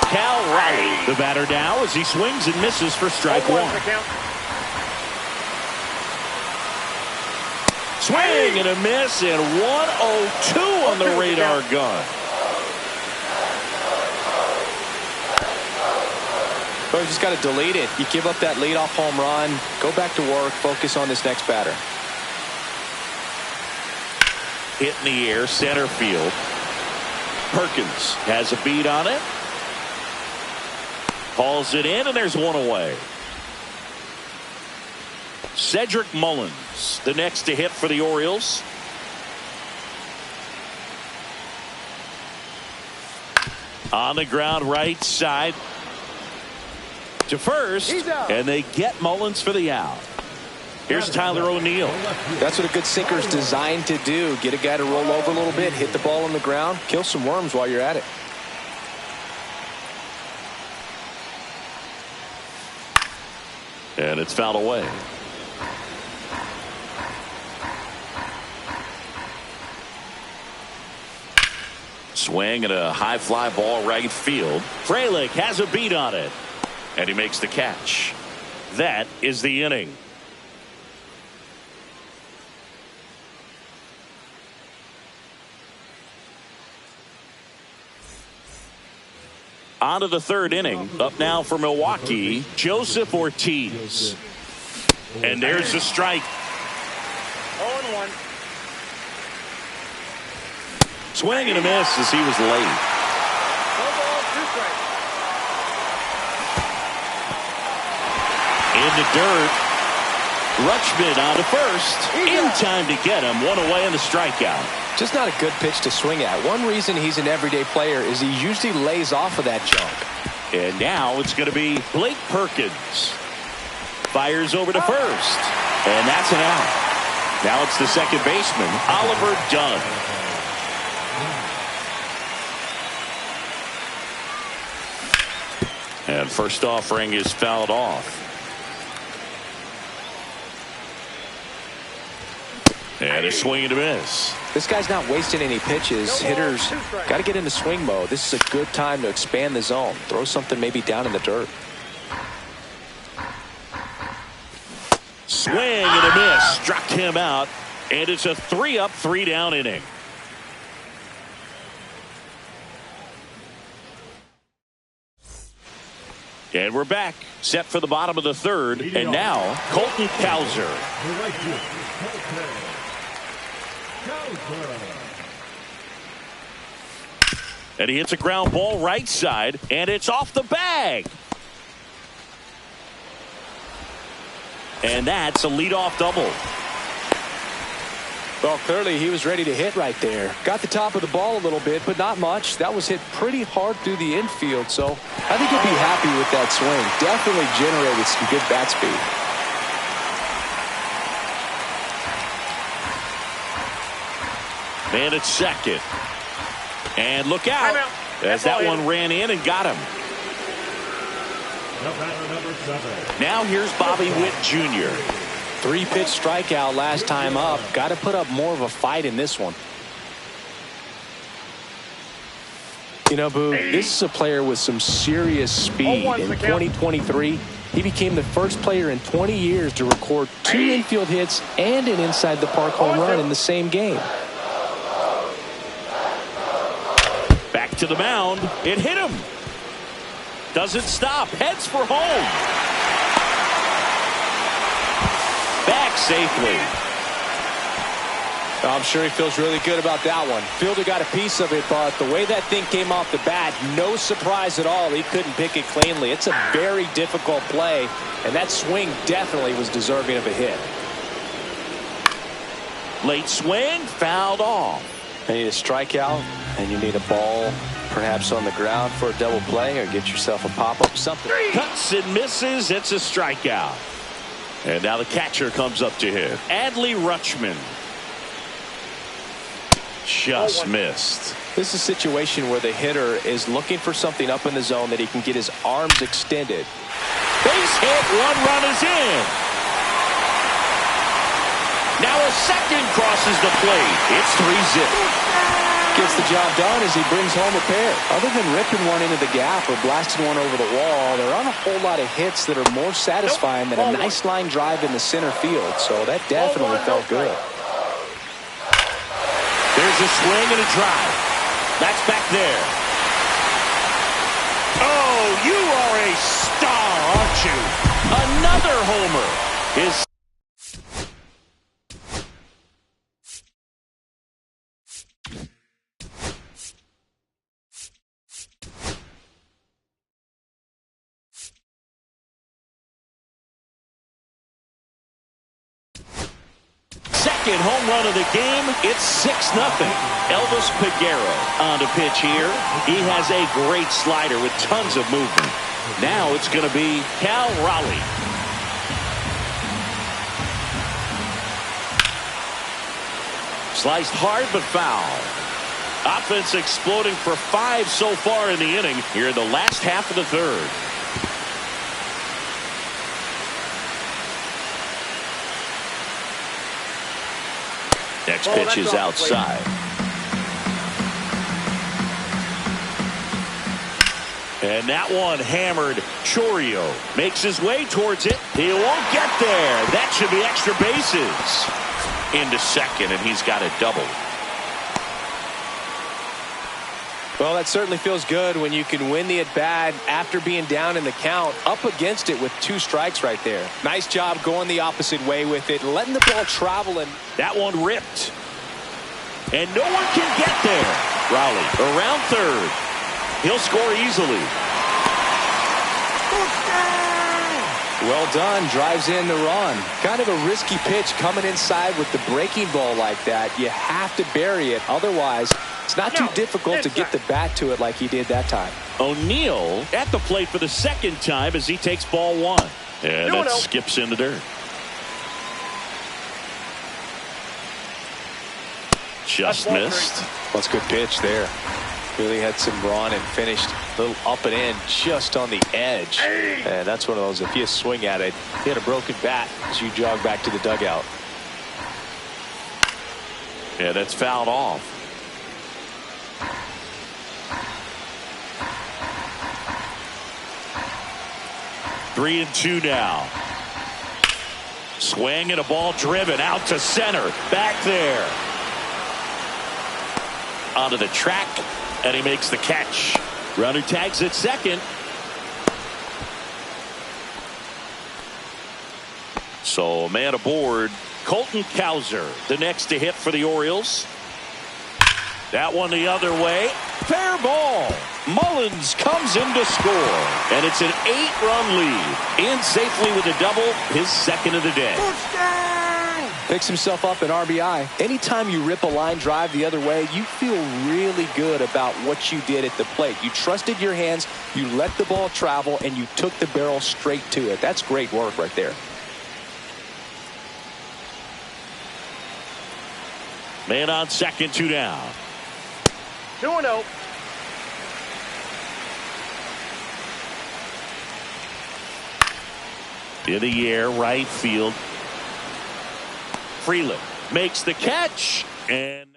Cal Riley, the batter now, as he swings and misses for strike one. Swing and a miss, and 102 on the radar gun. But you just got to delete it. You give up that leadoff home run, go back to work, focus on this next batter. Hit in the air, center field. Perkins has a beat on it. Hauls it in, and there's one away. Cedric Mullins, the next to hit for the Orioles. On the ground, right side to first, and they get Mullins for the out. Here's Tyler O'Neill. That's what a good sinker is designed to do. Get a guy to roll over a little bit, hit the ball on the ground, kill some worms while you're at it. And it's fouled away. Swing and a high fly ball right field. Frelick has a beat on it. And he makes the catch. That is the inning. On to the third inning. Up now for Milwaukee, Joseph Ortiz. And there's the strike. 0-1. Swing and a miss as he was late. 1 ball, 2 strikes. In the dirt. Rutschman on to first. In time to get him. One away in the strikeout. Just not a good pitch to swing at. One reason he's an everyday player is he usually lays off of that jump. And now it's going to be Blake Perkins. Fires over to first. And that's an out. Now it's the second baseman, Oliver Dunn. And first offering is fouled off. And a swing and a miss. This guy's not wasting any pitches. Hitters got to get into swing mode. This is a good time to expand the zone. Throw something maybe down in the dirt. Swing and a miss. Struck him out. And it's a 3-up, 3-down inning. And we're back. Set for the bottom of the third. And now, Colton Cowser. And he hits a ground ball right side, and it's off the bag. And that's a leadoff double. Well, clearly he was ready to hit right there. Got the top of the ball a little bit, but not much. That was hit pretty hard through the infield, so I think he'll be happy with that swing. Definitely generated some good bat speed. Man at second. And look out as that one ran in and got him. Now here's Bobby Witt Jr. 3-pitch strikeout last time up. Got to put up more of a fight in this one. You know, Boo, this is a player with some serious speed. In 2023, he became the first player in 20 years to record 2 infield hits and an inside the park home run in the same game. Back to the mound. It hit him. Doesn't stop. Heads for home. Back safely. I'm sure he feels really good about that one. Fielder got a piece of it, but the way that thing came off the bat, no surprise at all. He couldn't pick it cleanly. It's a very difficult play, and that swing definitely was deserving of a hit. Late swing, fouled off. You need a strikeout, and you need a ball perhaps on the ground for a double play, or get yourself a pop-up, something. Cuts and misses. It's a strikeout. And now the catcher comes up to hit. Adley Rutschman. Just missed. This is a situation where the hitter is looking for something up in the zone that he can get his arms extended. Base hit, 1 run is in. Now a second crosses the plate. It's 3-zip. Gets the job done as he brings home a pair. Other than ripping one into the gap or blasting one over the wall, there aren't a whole lot of hits that are more satisfying than a nice line drive in the center field. So that definitely felt good. There's a swing and a drive. That's back there. Oh, you are a star, aren't you? Another homer. His second home run of the game. It's 6-0. Elvis Peguero on to pitch here. He has a great slider with tons of movement. Now it's going to be Cal Raleigh. Sliced hard but foul. Offense exploding for 5 so far in the inning here in the last half of the third. Next pitch is outside. And that one hammered. Chorio makes his way towards it. He won't get there. That should be extra bases. Into second, and he's got a double. Well, that certainly feels good when you can win the at-bat after being down in the count, up against it with 2 strikes right there. Nice job going the opposite way with it, letting the ball travel. And that one ripped. And no one can get there. Raleigh around third. He'll score easily. Well done. Drives in the run. Kind of a risky pitch coming inside with the breaking ball like that. You have to bury it. Otherwise, it's not too difficult to get the bat to it like he did that time. O'Neal at the plate for the second time as he takes ball 1. And that skips in the dirt. Just missed. That's a good pitch there. Really had some run and finished a little up and in just on the edge. And that's one of those, if you swing at it, you hit a broken bat as you jog back to the dugout. Yeah, that's fouled off. Three and 2 now. Swing and a ball driven out to center. Back there. Onto the track. And he makes the catch. Runner tags at second. So man aboard. Colton Cowser, the next to hit for the Orioles. That one the other way. Fair ball. Mullins comes in to score. And it's an 8-run lead. In safely with a double, his second of the day. Picks himself up an RBI. Anytime you rip a line drive the other way, you feel really good about what you did at the plate. You trusted your hands, you let the ball travel, and you took the barrel straight to it. That's great work right there. Man on second, 2 down. 2-0. In the air, right field. Freeland makes the catch. And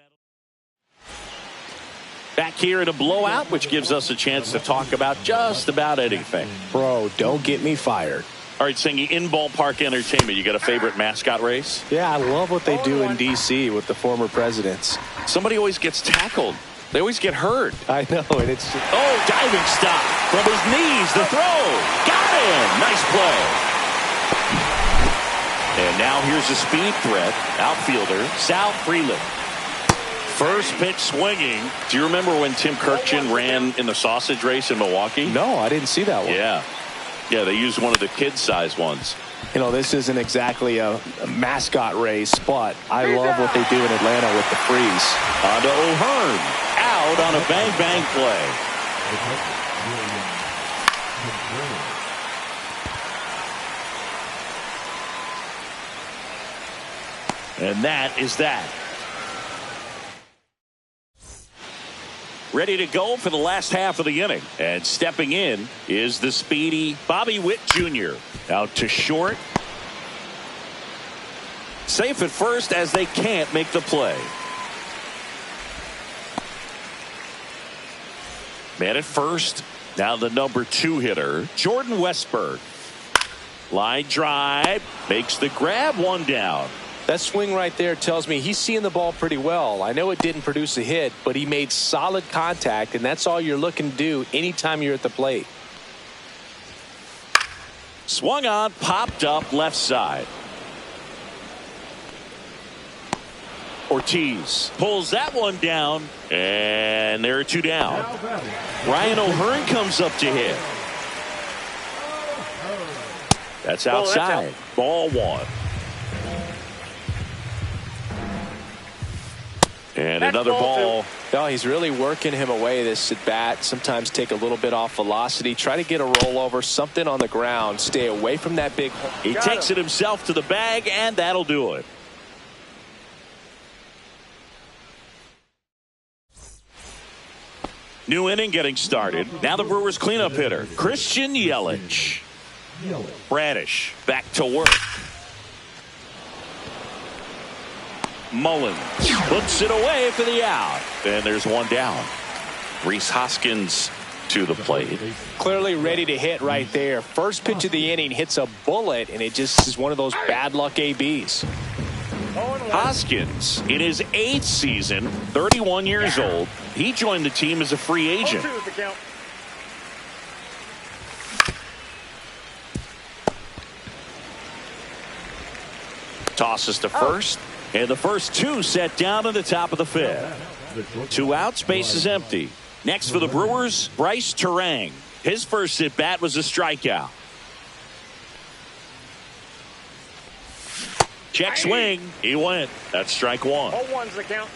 back here in a blowout, which gives us a chance to talk about just about anything. Bro, don't get me fired. All right, Singy, in ballpark entertainment, you got a favorite mascot race? Yeah, I love what they do in D.C. with the former presidents. Somebody always gets tackled. They always get hurt. I know, and it's just... Oh, diving stop from his knees. The throw. Got him. Nice play. And now here's a speed threat. Outfielder, Sal Freeland. First pitch swinging. Do you remember when Tim Kirkjian ran in the sausage race in Milwaukee? No, I didn't see that one. Yeah. Yeah, they used one of the kid-sized ones. You know, this isn't exactly a mascot race, but I love what they do in Atlanta with the freeze. On to O'Hearn. Out on a bang-bang play. And that is that. Ready to go for the last half of the inning. And stepping in is the speedy Bobby Witt Jr. Out to short. Safe at first as they can't make the play. Man at first. Now the number 2 hitter, Jordan Westburg. Line drive. Makes the grab, 1 down. That swing right there tells me he's seeing the ball pretty well. I know it didn't produce a hit, but he made solid contact, and that's all you're looking to do anytime you're at the plate. Swung on, popped up left side. Ortiz pulls that one down, and there are 2 down. Ryan O'Hearn comes up to hit. That's outside. Ball 1. And another ball. No, he's really working him away this at bat. Sometimes take a little bit off velocity. Try to get a rollover, something on the ground. Stay away from that big. He takes it himself to the bag, and that'll do it. New inning getting started. Now the Brewers cleanup hitter, Christian Yelich. Bradish back to work. Mullins puts it away for the out. And there's 1 down. Rhys Hoskins to the plate. Clearly ready to hit right there. First pitch of the inning hits a bullet, and it just is one of those bad luck ABs. Hoskins, in his 8th season, 31 years old. He joined the team as a free agent. Tosses to first. And the first 2 set down in the top of the 5th. 2 outs, base is empty. Next for the Brewers, Bryce Terang. His first at bat was a strikeout. Check swing. He went. That's strike 1. 0-1's the count.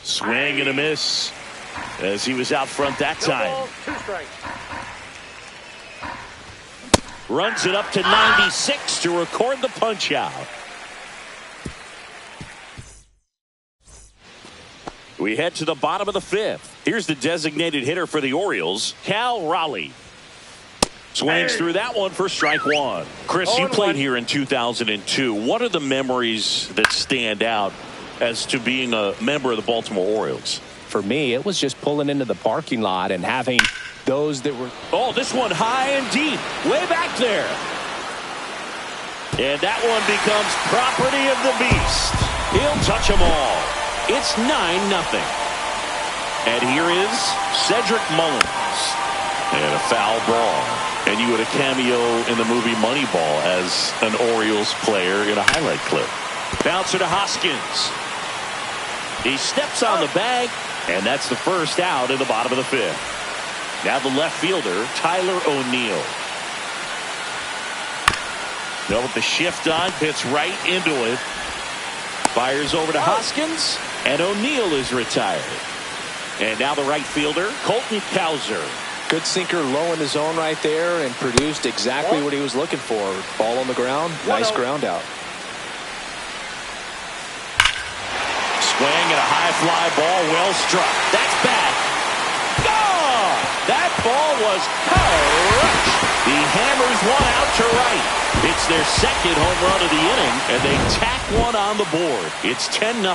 Swing and a miss as he was out front that time. 2 strikes. Runs it up to 96 to record the punch out. We head to the bottom of the 5th. Here's the designated hitter for the Orioles, Cal Raleigh. Swings through that one for strike 1. Chris, you played here in 2002. What are the memories that stand out as to being a member of the Baltimore Orioles? For me, it was just pulling into the parking lot and having those that were. Oh, this one high and deep, way back there. And that one becomes property of the beast. He'll touch them all. It's 9-0. And here is Cedric Mullins. And a foul ball. And you had a cameo in the movie Moneyball as an Orioles player in a highlight clip. Bouncer to Hoskins. He steps on the bag, and that's the first out in the bottom of the 5th. Now the left fielder, Tyler O'Neill. Now with the shift on, hits right into it. Fires over to Hoskins, and O'Neill is retired. And now the right fielder, Colton Cowser. Good sinker low in the zone right there and produced exactly what he was looking for. Ball on the ground, nice ground out. Swing and a high fly ball, well struck. That's back. Gone! That ball was crushed. He hammers one out to right. It's their second home run of the inning, and they tack one on the board. It's 10-0.